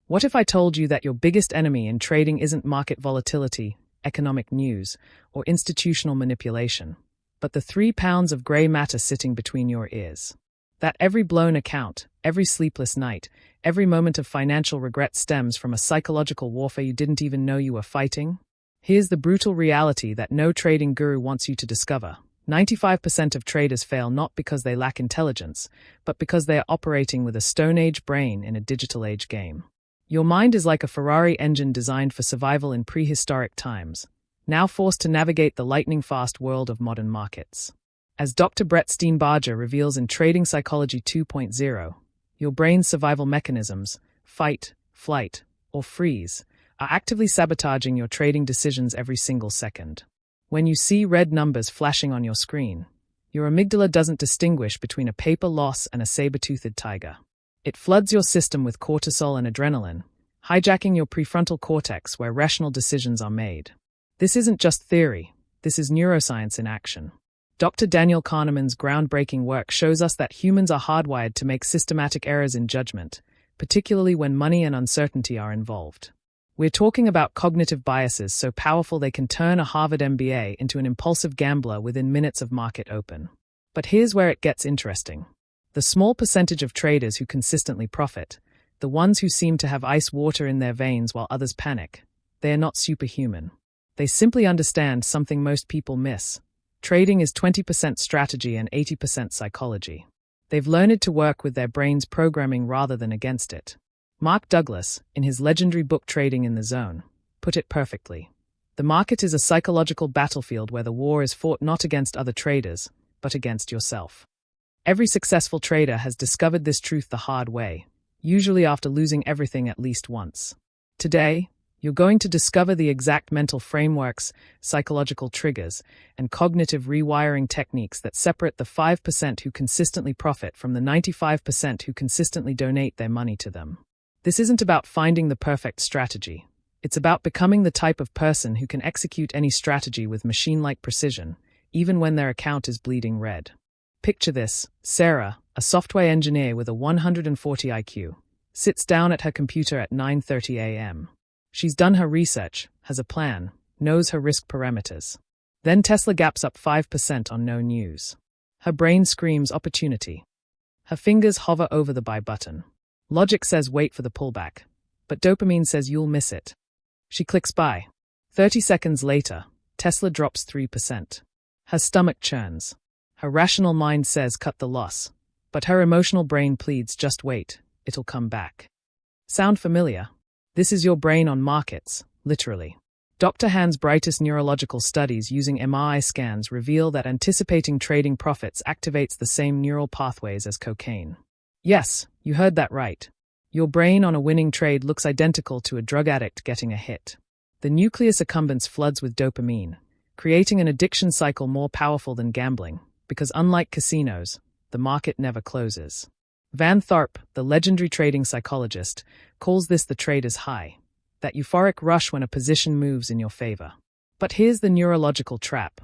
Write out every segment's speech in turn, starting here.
What if I told you that your biggest enemy in trading isn't market volatility, economic news, or institutional manipulation, but the 3 pounds of grey matter sitting between your ears? That every blown account, every sleepless night, every moment of financial regret stems from a psychological warfare you didn't even know you were fighting? Here's the brutal reality that no trading guru wants you to discover. 95% of traders fail not because they lack intelligence, but because they are operating with a Stone Age brain in a digital age game. Your mind is like a Ferrari engine designed for survival in prehistoric times, now forced to navigate the lightning-fast world of modern markets. As Dr. Brett Steenbarger reveals in Trading Psychology 2.0, your brain's survival mechanisms, fight, flight, or freeze, are actively sabotaging your trading decisions every single second. When you see red numbers flashing on your screen, your amygdala doesn't distinguish between a paper loss and a saber-toothed tiger. It floods your system with cortisol and adrenaline, hijacking your prefrontal cortex where rational decisions are made. This isn't just theory, this is neuroscience in action. Dr. Daniel Kahneman's groundbreaking work shows us that humans are hardwired to make systematic errors in judgment, particularly when money and uncertainty are involved. We're talking about cognitive biases so powerful they can turn a Harvard MBA into an impulsive gambler within minutes of market open. But here's where it gets interesting. The small percentage of traders who consistently profit, the ones who seem to have ice water in their veins while others panic, they are not superhuman. They simply understand something most people miss. Trading is 20% strategy and 80% psychology. They've learned to work with their brain's programming rather than against it. Mark Douglas, in his legendary book Trading in the Zone, put it perfectly. The market is a psychological battlefield where the war is fought not against other traders, but against yourself. Every successful trader has discovered this truth the hard way, usually after losing everything at least once. Today, you're going to discover the exact mental frameworks, psychological triggers, and cognitive rewiring techniques that separate the 5% who consistently profit from the 95% who consistently donate their money to them. This isn't about finding the perfect strategy. It's about becoming the type of person who can execute any strategy with machine-like precision, even when their account is bleeding red. Picture this: Sarah, a software engineer with a 140 IQ, sits down at her computer at 9:30 a.m. She's done her research, has a plan, knows her risk parameters. Then Tesla gaps up 5% on no news. Her brain screams opportunity. Her fingers hover over the buy button. Logic says wait for the pullback, but dopamine says you'll miss it. She clicks buy. 30 seconds later, Tesla drops 3%. Her stomach churns. Her rational mind says cut the loss, but her emotional brain pleads just wait, it'll come back. Sound familiar? This is your brain on markets, literally. Dr. Han's brightest neurological studies using MRI scans reveal that anticipating trading profits activates the same neural pathways as cocaine. Yes, you heard that right. Your brain on a winning trade looks identical to a drug addict getting a hit. The nucleus accumbens floods with dopamine, creating an addiction cycle more powerful than gambling, because unlike casinos, the market never closes. Van Tharp, the legendary trading psychologist, calls this the trader's high, that euphoric rush when a position moves in your favor. But here's the neurological trap.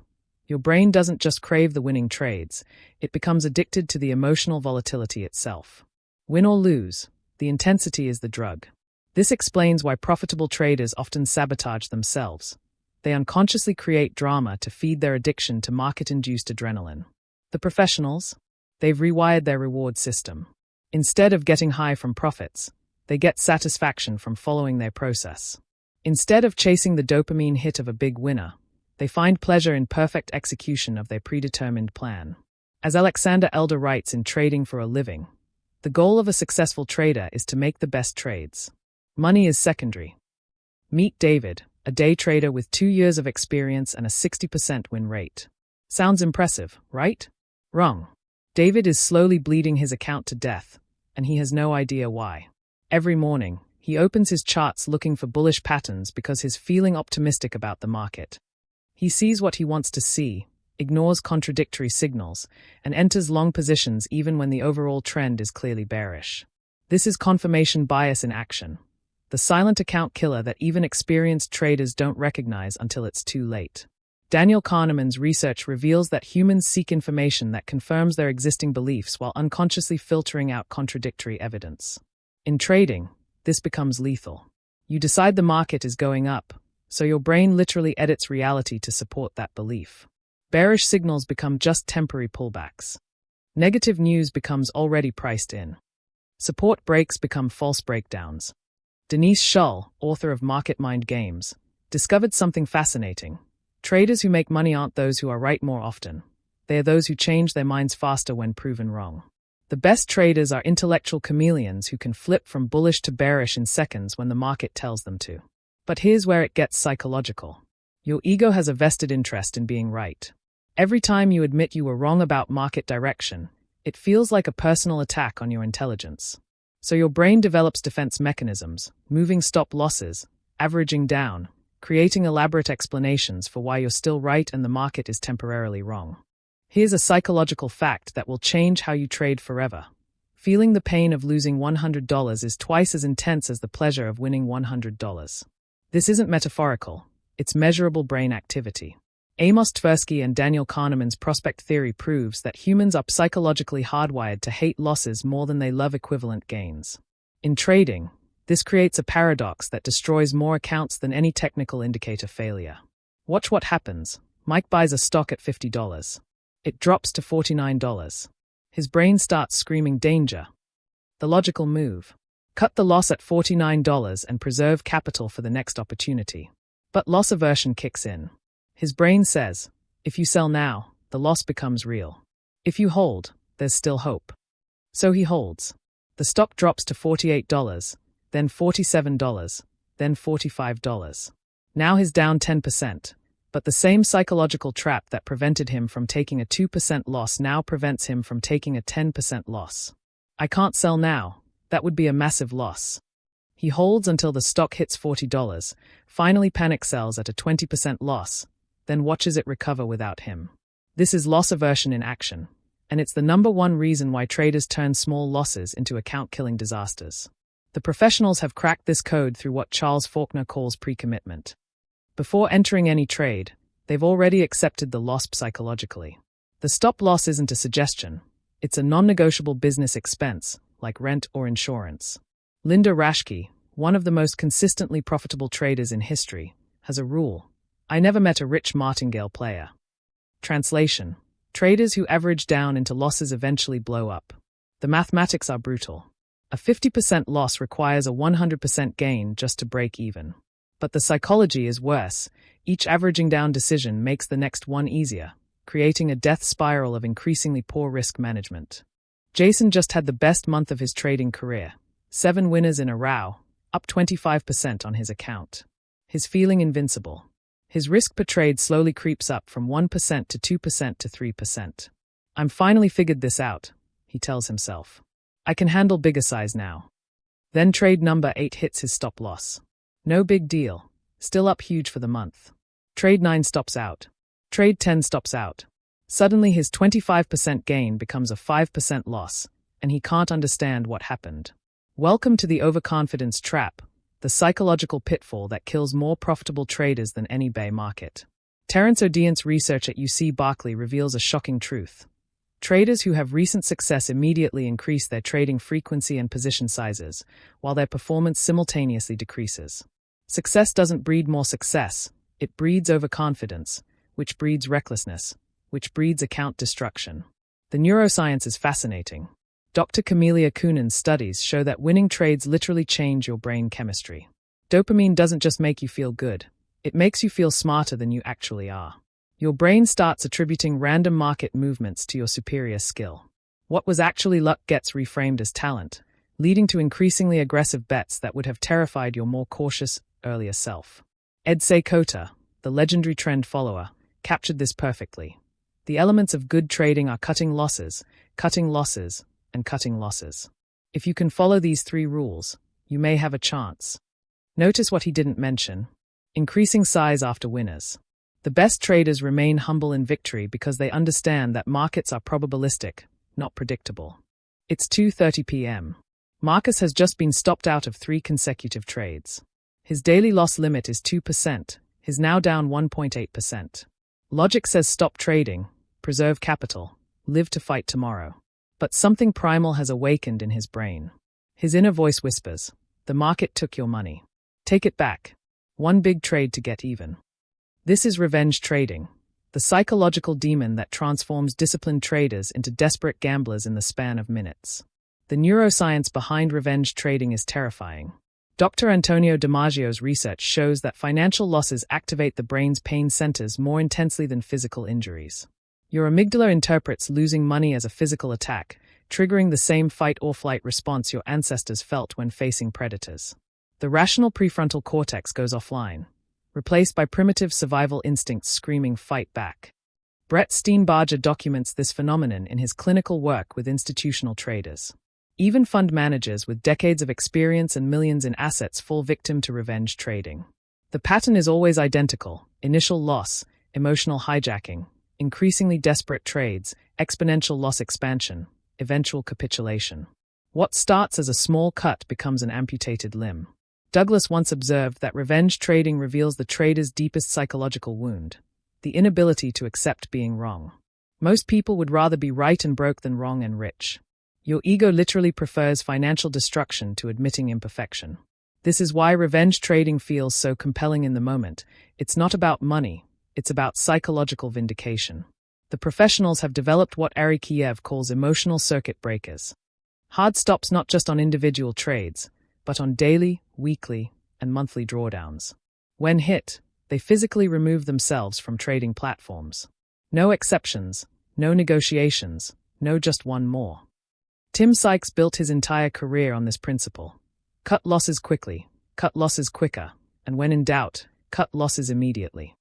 Your brain doesn't just crave the winning trades, it becomes addicted to the emotional volatility itself. Win or lose, the intensity is the drug. This explains why profitable traders often sabotage themselves. They unconsciously create drama to feed their addiction to market-induced adrenaline. The professionals? They've rewired their reward system. Instead of getting high from profits, they get satisfaction from following their process. Instead of chasing the dopamine hit of a big winner, they find pleasure in perfect execution of their predetermined plan. As Alexander Elder writes in Trading for a Living, the goal of a successful trader is to make the best trades. Money is secondary. Meet David, a day trader with 2 years of experience and a 60% win rate. Sounds impressive, right? Wrong. David is slowly bleeding his account to death, and he has no idea why. Every morning, he opens his charts looking for bullish patterns because he's feeling optimistic about the market. He sees what he wants to see, ignores contradictory signals, and enters long positions even when the overall trend is clearly bearish. This is confirmation bias in action, the silent account killer that even experienced traders don't recognize until it's too late. Daniel Kahneman's research reveals that humans seek information that confirms their existing beliefs while unconsciously filtering out contradictory evidence. In trading, This becomes lethal. You decide the market is going up, so your brain literally edits reality to support that belief. Bearish signals become just temporary pullbacks. Negative news becomes already priced in. Support breaks become false breakdowns. Denise Shull, author of Market Mind Games, discovered something fascinating. Traders who make money aren't those who are right more often. They are those who change their minds faster when proven wrong. The best traders are intellectual chameleons who can flip from bullish to bearish in seconds when the market tells them to. But here's where it gets psychological. Your ego has a vested interest in being right. Every time you admit you were wrong about market direction, it feels like a personal attack on your intelligence. So your brain develops defense mechanisms, moving stop losses, averaging down, creating elaborate explanations for why you're still right and the market is temporarily wrong. Here's a psychological fact that will change how you trade forever. Feeling the pain of losing $100 is twice as intense as the pleasure of winning $100. This isn't metaphorical, it's measurable brain activity. Amos Tversky and Daniel Kahneman's prospect theory proves that humans are psychologically hardwired to hate losses more than they love equivalent gains. In trading, this creates a paradox that destroys more accounts than any technical indicator failure. Watch what happens. Mike buys a stock at $50. It drops to $49. His brain starts screaming danger. The logical move. Cut the loss at $49 and preserve capital for the next opportunity. But loss aversion kicks in. His brain says, if you sell now, the loss becomes real. If you hold, there's still hope. So he holds. The stock drops to $48, then $47, then $45. Now he's down 10%, but the same psychological trap that prevented him from taking a 2% loss now prevents him from taking a 10% loss. I can't sell now, that would be a massive loss. He holds until the stock hits $40, finally panic sells at a 20% loss, then watches it recover without him. This is loss aversion in action, and it's the #1 reason why traders turn small losses into account-killing disasters. The professionals have cracked this code through what Charles Faulkner calls pre-commitment. Before entering any trade, they've already accepted the loss psychologically. The stop loss isn't a suggestion, it's a non-negotiable business expense, like rent or insurance. Linda Raschke, one of the most consistently profitable traders in history, has a rule. I never met a rich martingale player. Translation: traders who average down into losses eventually blow up. The mathematics are brutal. A 50% loss requires a 100% gain just to break even. But the psychology is worse. Each averaging down decision makes the next one easier, creating a death spiral of increasingly poor risk management. Jason just had the best month of his trading career. 7 winners in a row, up 25% on his account. He's feeling invincible. His risk per trade slowly creeps up from 1% to 2% to 3%. I'm finally figured this out, he tells himself. I can handle bigger size now. Then trade number 8 hits his stop loss. No big deal, still up huge for the month. Trade 9 stops out. Trade 10 stops out. Suddenly his 25% gain becomes a 5% loss, and he can't understand what happened. Welcome to the overconfidence trap, the psychological pitfall that kills more profitable traders than any bear market. Terence O'Deant's research at UC Berkeley reveals a shocking truth. Traders who have recent success immediately increase their trading frequency and position sizes, while their performance simultaneously decreases. Success doesn't breed more success, it breeds overconfidence, which breeds recklessness, which breeds account destruction. The neuroscience is fascinating. Dr. Camelia Coonan's studies show that winning trades literally change your brain chemistry. Dopamine doesn't just make you feel good, it makes you feel smarter than you actually are. Your brain starts attributing random market movements to your superior skill. What was actually luck gets reframed as talent, leading to increasingly aggressive bets that would have terrified your more cautious, earlier self. Ed Seykota, the legendary trend follower, captured this perfectly. The elements of good trading are cutting losses, and cutting losses. If you can follow these 3 rules, you may have a chance. Notice what he didn't mention. Increasing size after winners. The best traders remain humble in victory because they understand that markets are probabilistic, not predictable. It's 2:30 p.m. Marcus has just been stopped out of 3 consecutive trades. His daily loss limit is 2%, he's now down 1.8%. Logic says stop trading, preserve capital, live to fight tomorrow. But something primal has awakened in his brain. His inner voice whispers, The market took your money. Take it back. One big trade to get even. This is revenge trading, the psychological demon that transforms disciplined traders into desperate gamblers in the span of minutes. The neuroscience behind revenge trading is terrifying. Dr. Antonio DiMaggio's research shows that financial losses activate the brain's pain centers more intensely than physical injuries. Your amygdala interprets losing money as a physical attack, triggering the same fight-or-flight response your ancestors felt when facing predators. The rational prefrontal cortex goes offline, replaced by primitive survival instincts screaming "fight back." Brett Steenbarger documents this phenomenon in his clinical work with institutional traders. Even fund managers with decades of experience and millions in assets fall victim to revenge trading. The pattern is always identical: initial loss, emotional hijacking, increasingly desperate trades, exponential loss expansion, eventual capitulation. What starts as a small cut becomes an amputated limb. Douglas once observed that revenge trading reveals the trader's deepest psychological wound: the inability to accept being wrong. Most people would rather be right and broke than wrong and rich. Your ego literally prefers financial destruction to admitting imperfection. This is why revenge trading feels so compelling in the moment. It's not about money, it's about psychological vindication. The professionals have developed what Ari Kiev calls emotional circuit breakers. Hard stops not just on individual trades, but on daily, weekly, and monthly drawdowns. When hit, they physically remove themselves from trading platforms. No exceptions, no negotiations, no just one more. Tim Sykes built his entire career on this principle. Cut losses quickly, cut losses quicker, and when in doubt, cut losses immediately.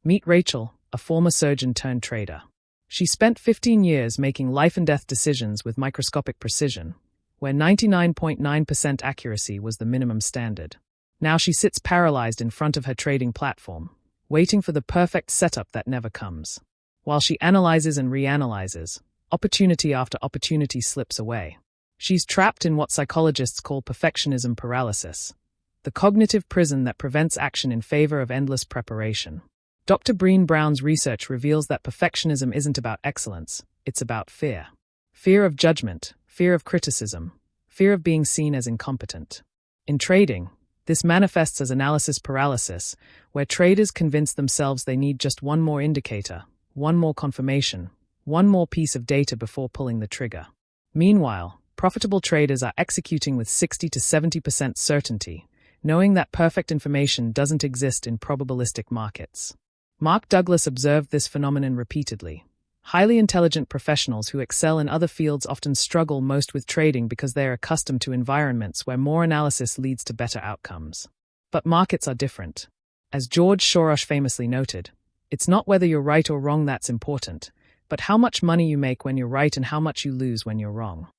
Meet Rachel, a former surgeon turned trader. She spent 15 years making life-and-death decisions with microscopic precision, where 99.9% accuracy was the minimum standard. Now she sits paralyzed in front of her trading platform, waiting for the perfect setup that never comes. While she analyzes and reanalyzes, opportunity after opportunity slips away. She's trapped in what psychologists call perfectionism paralysis, the cognitive prison that prevents action in favor of endless preparation. Dr. Breen Brown's research reveals that perfectionism isn't about excellence, it's about fear. Fear of judgment, fear of criticism, fear of being seen as incompetent. In trading, this manifests as analysis paralysis, where traders convince themselves they need just one more indicator, one more confirmation, one more piece of data before pulling the trigger. Meanwhile, profitable traders are executing with 60 to 70% certainty, knowing that perfect information doesn't exist in probabilistic markets. Mark Douglas observed this phenomenon repeatedly. Highly intelligent professionals who excel in other fields often struggle most with trading because they are accustomed to environments where more analysis leads to better outcomes. But markets are different. As George Soros famously noted, it's not whether you're right or wrong that's important, but how much money you make when you're right and how much you lose when you're wrong.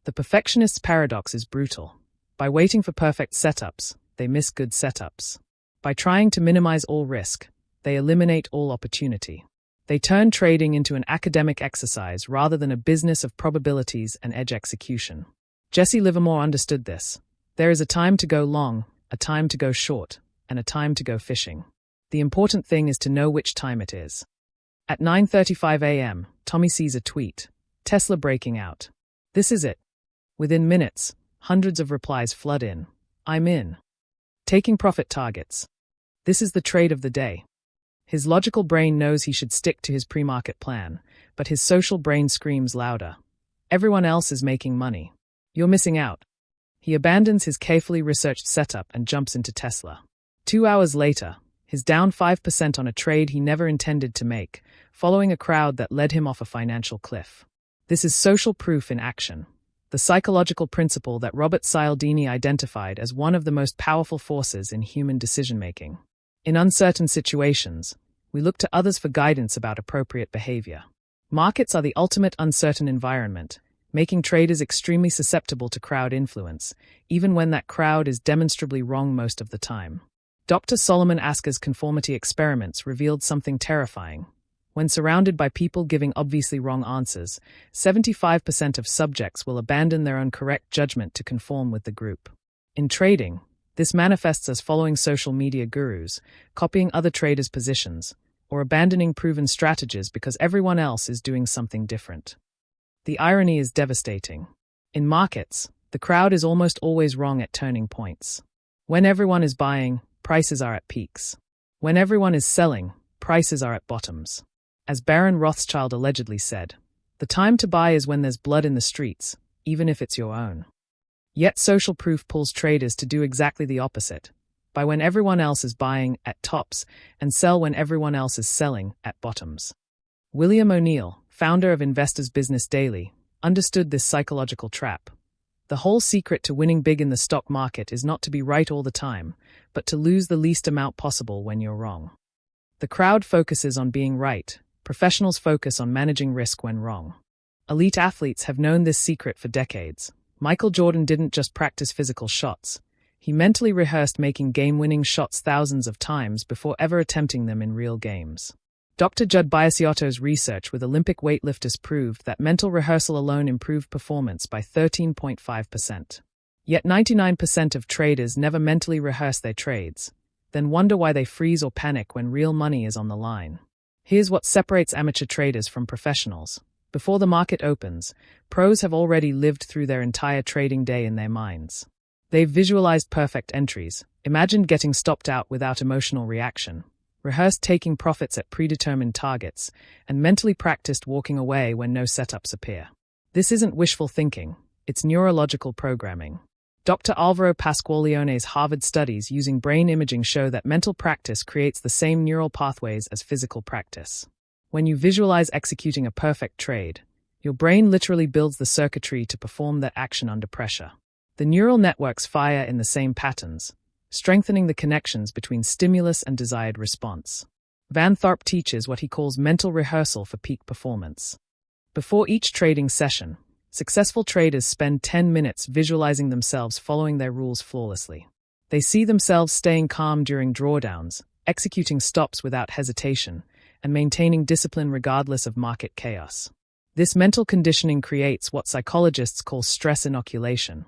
The perfectionist's paradox is brutal. By waiting for perfect setups, they miss good setups. By trying to minimize all risk, they eliminate all opportunity. They turn trading into an academic exercise rather than a business of probabilities and edge execution. Jesse Livermore understood this. There is a time to go long, a time to go short, and a time to go fishing. The important thing is to know which time it is. At 9:35 a.m., Tommy sees a tweet. Tesla breaking out. This is it. Within minutes, hundreds of replies flood in. I'm in. Taking profit targets. This is the trade of the day. His logical brain knows he should stick to his pre-market plan, but his social brain screams louder. Everyone else is making money. You're missing out. He abandons his carefully researched setup and jumps into Tesla. 2 hours later, he's down 5% on a trade he never intended to make, following a crowd that led him off a financial cliff. This is social proof in action, the psychological principle that Robert Cialdini identified as one of the most powerful forces in human decision-making. In uncertain situations, we look to others for guidance about appropriate behavior. Markets are the ultimate uncertain environment, making traders extremely susceptible to crowd influence, even when that crowd is demonstrably wrong most of the time. Dr. Solomon Asker's conformity experiments revealed something terrifying. When surrounded by people giving obviously wrong answers, 75% of subjects will abandon their own correct judgment to conform with the group. In trading, this manifests as following social media gurus, copying other traders' positions, or abandoning proven strategies because everyone else is doing something different. The irony is devastating. In markets, The crowd is almost always wrong at turning points. When everyone is buying, prices are at peaks. When everyone is selling, prices are at bottoms. As Baron Rothschild allegedly said, the time to buy is when there's blood in the streets, even if it's your own. Yet social proof pulls traders to do exactly the opposite, buy when everyone else is buying at tops and sell when everyone else is selling at bottoms. William O'Neill, founder of Investors Business Daily, understood this psychological trap. The whole secret to winning big in the stock market is not to be right all the time, but to lose the least amount possible when you're wrong. The crowd focuses on being right. Professionals focus on managing risk when wrong. Elite athletes have known this secret for decades. Michael Jordan didn't just practice physical shots. He mentally rehearsed making game-winning shots thousands of times before ever attempting them in real games. Dr. Judd Biasiotto's research with Olympic weightlifters proved that mental rehearsal alone improved performance by 13.5%. Yet 99% of traders never mentally rehearse their trades, then wonder why they freeze or panic when real money is on the line. Here's what separates amateur traders from professionals. Before the market opens, pros have already lived through their entire trading day in their minds. They've visualized perfect entries, imagined getting stopped out without emotional reaction, rehearsed taking profits at predetermined targets, and mentally practiced walking away when no setups appear. This isn't wishful thinking, it's neurological programming. Dr. Alvaro Pasqualione's Harvard studies using brain imaging show that mental practice creates the same neural pathways as physical practice. When you visualize executing a perfect trade, your brain literally builds the circuitry to perform that action under pressure. The neural networks fire in the same patterns, strengthening the connections between stimulus and desired response. Van Tharp teaches what he calls mental rehearsal for peak performance. Before each trading session, successful traders spend 10 minutes visualizing themselves following their rules flawlessly. They see themselves staying calm during drawdowns, executing stops without hesitation, and maintaining discipline regardless of market chaos. This mental conditioning creates what psychologists call stress inoculation.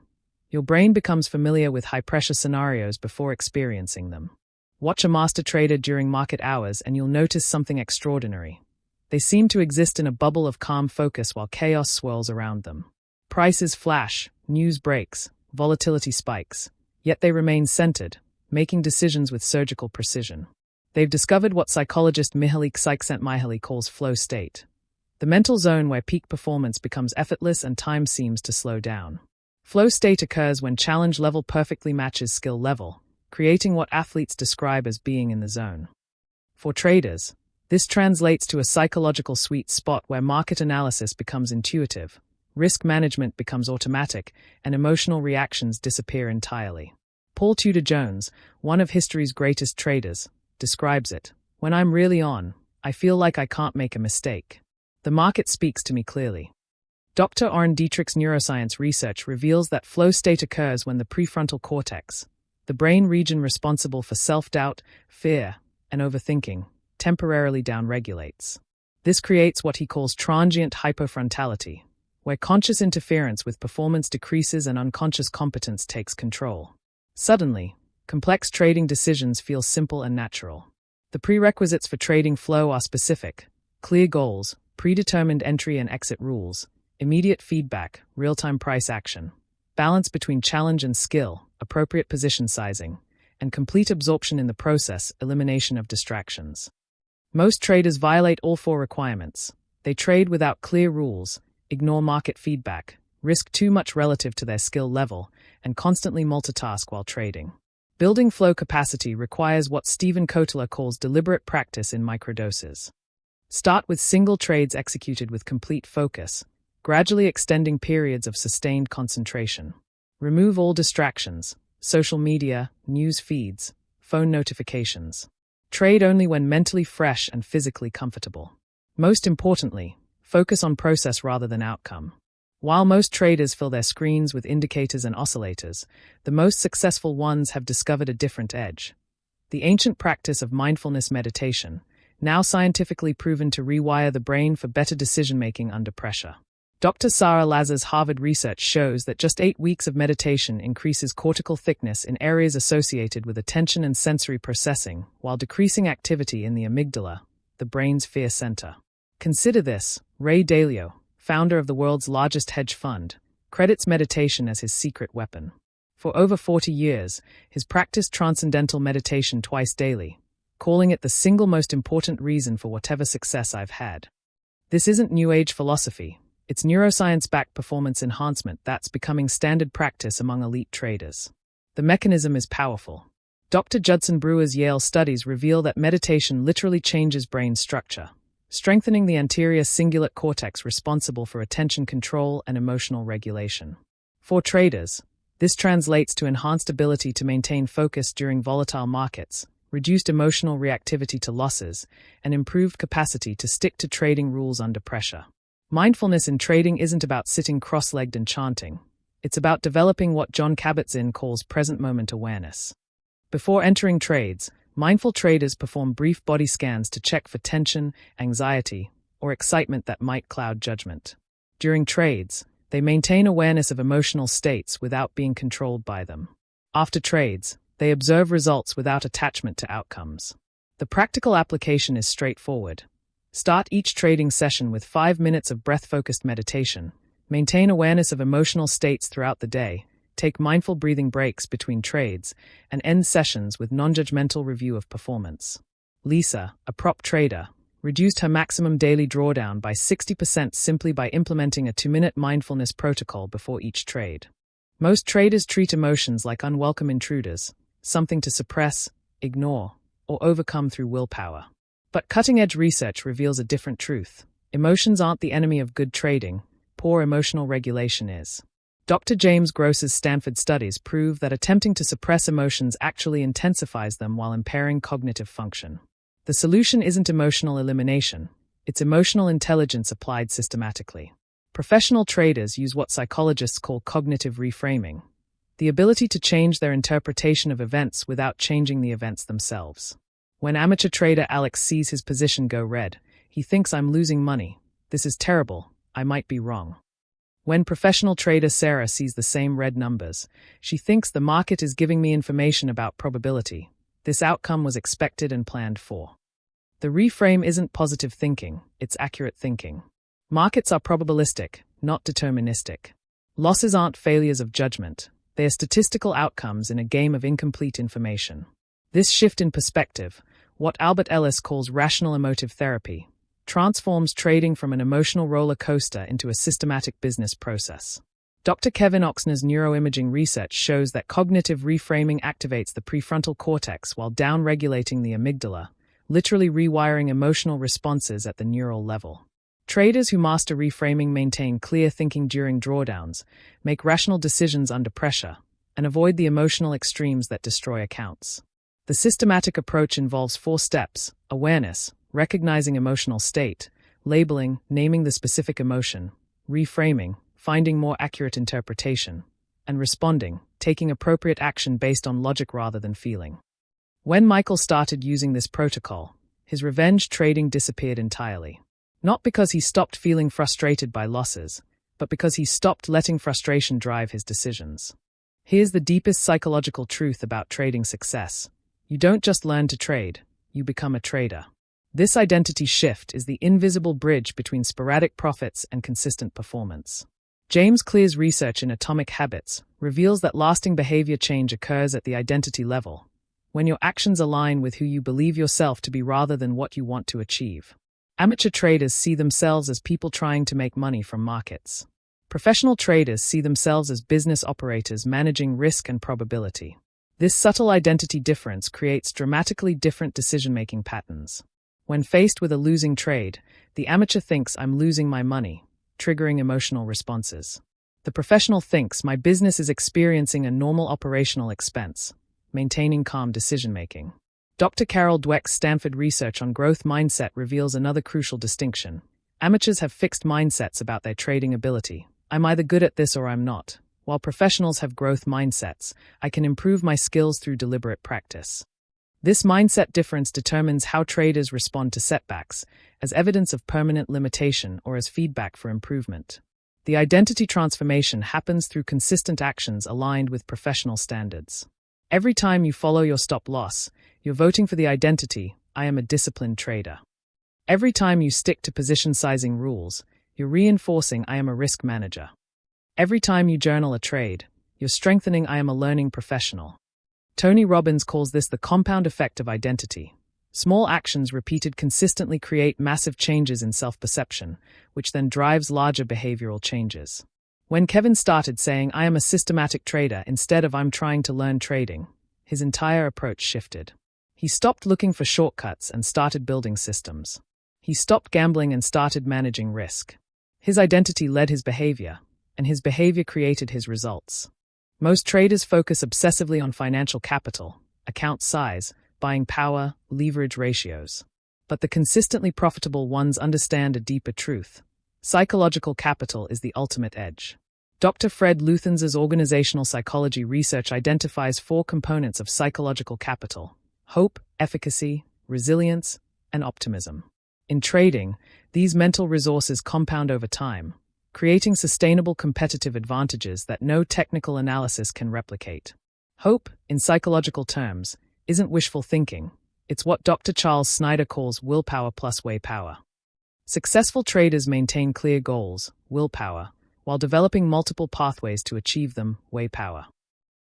Your brain becomes familiar with high-pressure scenarios before experiencing them. Watch a master trader during market hours and you'll notice something extraordinary. They seem to exist in a bubble of calm focus while chaos swirls around them. Prices flash, news breaks, volatility spikes, yet they remain centered, making decisions with surgical precision. They've discovered what psychologist Mihaly Csikszentmihalyi calls flow state, the mental zone where peak performance becomes effortless and time seems to slow down. Flow state occurs when challenge level perfectly matches skill level, creating what athletes describe as being in the zone. For traders, this translates to a psychological sweet spot where market analysis becomes intuitive, risk management becomes automatic, and emotional reactions disappear entirely. Paul Tudor Jones, one of history's greatest traders, describes it. When I'm really on, I feel like I can't make a mistake. The market speaks to me clearly. Dr. Orrin Dietrich's neuroscience research reveals that flow state occurs when the prefrontal cortex, the brain region responsible for self-doubt, fear, and overthinking, temporarily downregulates. This creates what he calls transient hypofrontality, where conscious interference with performance decreases and unconscious competence takes control. Suddenly, complex trading decisions feel simple and natural. The prerequisites for trading flow are specific: clear goals, predetermined entry and exit rules, immediate feedback, real-time price action, balance between challenge and skill, appropriate position sizing, and complete absorption in the process, elimination of distractions. Most traders violate all four requirements. They trade without clear rules, ignore market feedback, risk too much relative to their skill level, and constantly multitask while trading. Building flow capacity requires what Stephen Kotler calls deliberate practice in microdoses. Start with single trades executed with complete focus, gradually extending periods of sustained concentration. Remove all distractions, social media, news feeds, phone notifications. Trade only when mentally fresh and physically comfortable. Most importantly, focus on process rather than outcome. While most traders fill their screens with indicators and oscillators, the most successful ones have discovered a different edge. The ancient practice of mindfulness meditation, now scientifically proven to rewire the brain for better decision-making under pressure. Dr. Sarah Lazar's Harvard research shows that just 8 weeks of meditation increases cortical thickness in areas associated with attention and sensory processing, while decreasing activity in the amygdala, the brain's fear center. Consider this: Ray Dalio, founder of the world's largest hedge fund, credits meditation as his secret weapon. For over 40 years, his practiced transcendental meditation twice daily, calling it the single most important reason for whatever success I've had. This isn't New Age philosophy. It's neuroscience-backed performance enhancement that's becoming standard practice among elite traders. The mechanism is powerful. Dr. Judson Brewer's Yale studies reveal that meditation literally changes brain structure, strengthening the anterior cingulate cortex responsible for attention control and emotional regulation. For traders, this translates to enhanced ability to maintain focus during volatile markets, reduced emotional reactivity to losses, and improved capacity to stick to trading rules under pressure. Mindfulness in trading isn't about sitting cross-legged and chanting. It's about developing what John Kabat-Zinn calls present-moment awareness. Before entering trades, mindful traders perform brief body scans to check for tension, anxiety, or excitement that might cloud judgment. During trades, they maintain awareness of emotional states without being controlled by them. After trades, they observe results without attachment to outcomes. The practical application is straightforward. Start each trading session with 5 minutes of breath-focused meditation. Maintain awareness of emotional states throughout the day. Take mindful breathing breaks between trades, and end sessions with non-judgmental review of performance. Lisa, a prop trader, reduced her maximum daily drawdown by 60% simply by implementing a 2-minute mindfulness protocol before each trade. Most traders treat emotions like unwelcome intruders, something to suppress, ignore, or overcome through willpower. But cutting-edge research reveals a different truth. Emotions aren't the enemy of good trading. Poor emotional regulation is. Dr. James Gross's Stanford studies prove that attempting to suppress emotions actually intensifies them while impairing cognitive function. The solution isn't emotional elimination. It's emotional intelligence applied systematically. Professional traders use what psychologists call cognitive reframing, the ability to change their interpretation of events without changing the events themselves. When amateur trader Alex sees his position go red, he thinks, "I'm losing money. This is terrible. I might be wrong." When professional trader Sarah sees the same red numbers, she thinks, "The market is giving me information about probability. This outcome was expected and planned for." The reframe isn't positive thinking, it's accurate thinking. Markets are probabilistic, not deterministic. Losses aren't failures of judgment. They are statistical outcomes in a game of incomplete information. This shift in perspective, what Albert Ellis calls rational emotive therapy, transforms trading from an emotional roller coaster into a systematic business process. Dr. Kevin Oxner's neuroimaging research shows that cognitive reframing activates the prefrontal cortex while downregulating the amygdala, literally rewiring emotional responses at the neural level. Traders who master reframing maintain clear thinking during drawdowns, make rational decisions under pressure, and avoid the emotional extremes that destroy accounts. The systematic approach involves 4 steps: awareness, recognizing emotional state, labeling, naming the specific emotion, reframing, finding more accurate interpretation, and responding, taking appropriate action based on logic rather than feeling. When Michael started using this protocol, his revenge trading disappeared entirely. Not because he stopped feeling frustrated by losses, but because he stopped letting frustration drive his decisions. Here's the deepest psychological truth about trading success. You don't just learn to trade, you become a trader. This identity shift is the invisible bridge between sporadic profits and consistent performance. James Clear's research in Atomic Habits reveals that lasting behavior change occurs at the identity level, when your actions align with who you believe yourself to be rather than what you want to achieve. Amateur traders see themselves as people trying to make money from markets. Professional traders see themselves as business operators managing risk and probability. This subtle identity difference creates dramatically different decision-making patterns. When faced with a losing trade, the amateur thinks, "I'm losing my money," triggering emotional responses. The professional thinks, "My business is experiencing a normal operational expense," maintaining calm decision-making. Dr. Carol Dweck's Stanford research on growth mindset reveals another crucial distinction. Amateurs have fixed mindsets about their trading ability. "I'm either good at this or I'm not," while professionals have growth mindsets. "I can improve my skills through deliberate practice." This mindset difference determines how traders respond to setbacks, as evidence of permanent limitation or as feedback for improvement. The identity transformation happens through consistent actions aligned with professional standards. Every time you follow your stop loss, you're voting for the identity, "I am a disciplined trader." Every time you stick to position sizing rules, you're reinforcing, "I am a risk manager." Every time you journal a trade, you're strengthening I am a learning professional. Tony Robbins calls this the compound effect of identity. Small actions repeated consistently create massive changes in self-perception, which then drives larger behavioral changes. When Kevin started saying I am a systematic trader instead of I'm trying to learn trading, his entire approach shifted. He stopped looking for shortcuts and started building systems. He stopped gambling and started managing risk. His identity led his behavior, and his behavior created his results. Most traders focus obsessively on financial capital, account size, buying power, leverage ratios. But the consistently profitable ones understand a deeper truth. Psychological capital is the ultimate edge. Dr. Fred Luthans's organizational psychology research identifies 4 components of psychological capital: hope, efficacy, resilience, and optimism. In trading, these mental resources compound over time, creating sustainable competitive advantages that no technical analysis can replicate. Hope, in psychological terms, isn't wishful thinking. It's what Dr. Charles Snyder calls willpower plus way power. Successful traders maintain clear goals, willpower, while developing multiple pathways to achieve them, way power.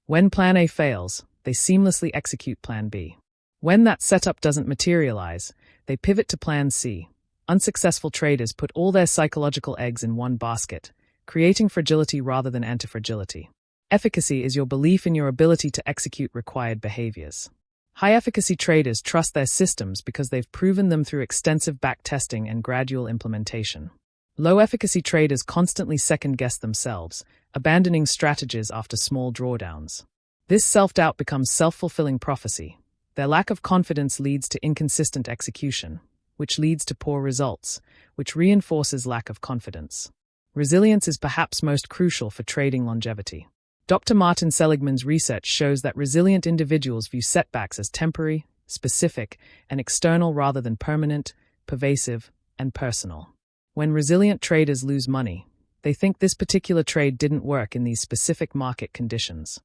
When Plan A fails, they seamlessly execute Plan B. When that setup doesn't materialize, they pivot to Plan C. Unsuccessful traders put all their psychological eggs in one basket, creating fragility rather than anti-fragility. Efficacy is your belief in your ability to execute required behaviors. High-efficacy traders trust their systems because they've proven them through extensive backtesting and gradual implementation. Low-efficacy traders constantly second-guess themselves, abandoning strategies after small drawdowns. This self-doubt becomes self-fulfilling prophecy. Their lack of confidence leads to inconsistent execution, which leads to poor results, which reinforces lack of confidence. Resilience is perhaps most crucial for trading longevity. Dr. Martin Seligman's research shows that resilient individuals view setbacks as temporary, specific, and external rather than permanent, pervasive, and personal. When resilient traders lose money, they think this particular trade didn't work in these specific market conditions.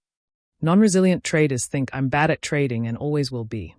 Non-resilient traders think I'm bad at trading and always will be.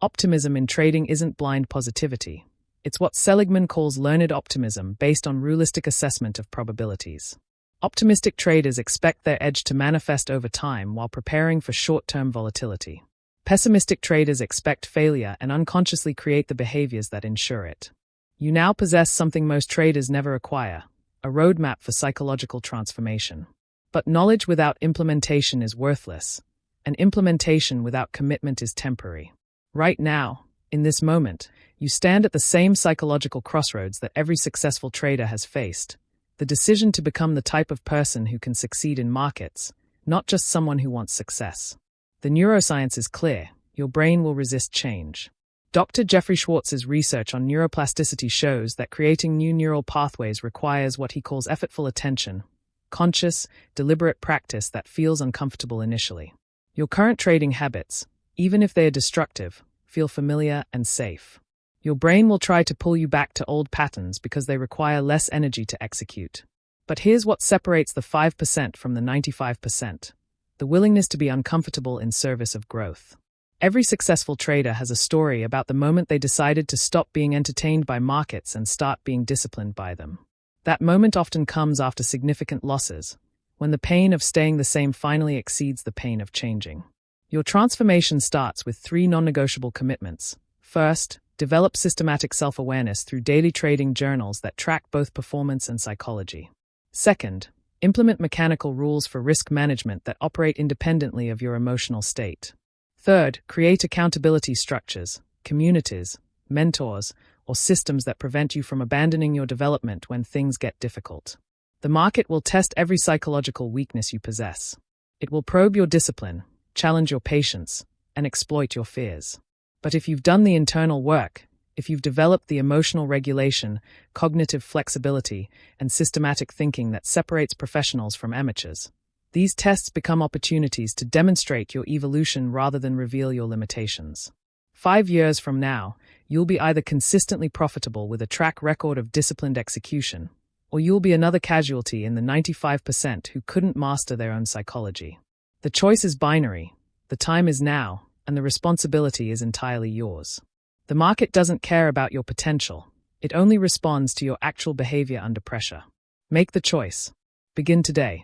Optimism in trading isn't blind positivity. It's what Seligman calls learned optimism based on realistic assessment of probabilities. Optimistic traders expect their edge to manifest over time while preparing for short-term volatility. Pessimistic traders expect failure and unconsciously create the behaviors that ensure it. You now possess something most traders never acquire: a roadmap for psychological transformation. But knowledge without implementation is worthless, and implementation without commitment is temporary. Right now, in this moment, you stand at the same psychological crossroads that every successful trader has faced. The decision to become the type of person who can succeed in markets, not just someone who wants success. The neuroscience is clear: your brain will resist change. Dr. Jeffrey Schwartz's research on neuroplasticity shows that creating new neural pathways requires what he calls effortful attention, conscious, deliberate practice that feels uncomfortable initially. Your current trading habits, even if they are destructive, feel familiar and safe. Your brain will try to pull you back to old patterns because they require less energy to execute. But here's what separates the 5% from the 95%: the willingness to be uncomfortable in service of growth. Every successful trader has a story about the moment they decided to stop being entertained by markets and start being disciplined by them. That moment often comes after significant losses, when the pain of staying the same finally exceeds the pain of changing. Your transformation starts with 3 non-negotiable commitments. First, develop systematic self-awareness through daily trading journals that track both performance and psychology. Second, implement mechanical rules for risk management that operate independently of your emotional state. Third, create accountability structures, communities, mentors, or systems that prevent you from abandoning your development when things get difficult. The market will test every psychological weakness you possess. It will probe your discipline, challenge your patience, and exploit your fears. But if you've done the internal work, if you've developed the emotional regulation, cognitive flexibility, and systematic thinking that separates professionals from amateurs, these tests become opportunities to demonstrate your evolution rather than reveal your limitations. 5 years from now, you'll be either consistently profitable with a track record of disciplined execution, or you'll be another casualty in the 95% who couldn't master their own psychology. The choice is binary. The time is now, and the responsibility is entirely yours. The market doesn't care about your potential. It only responds to your actual behavior under pressure. Make the choice. Begin today.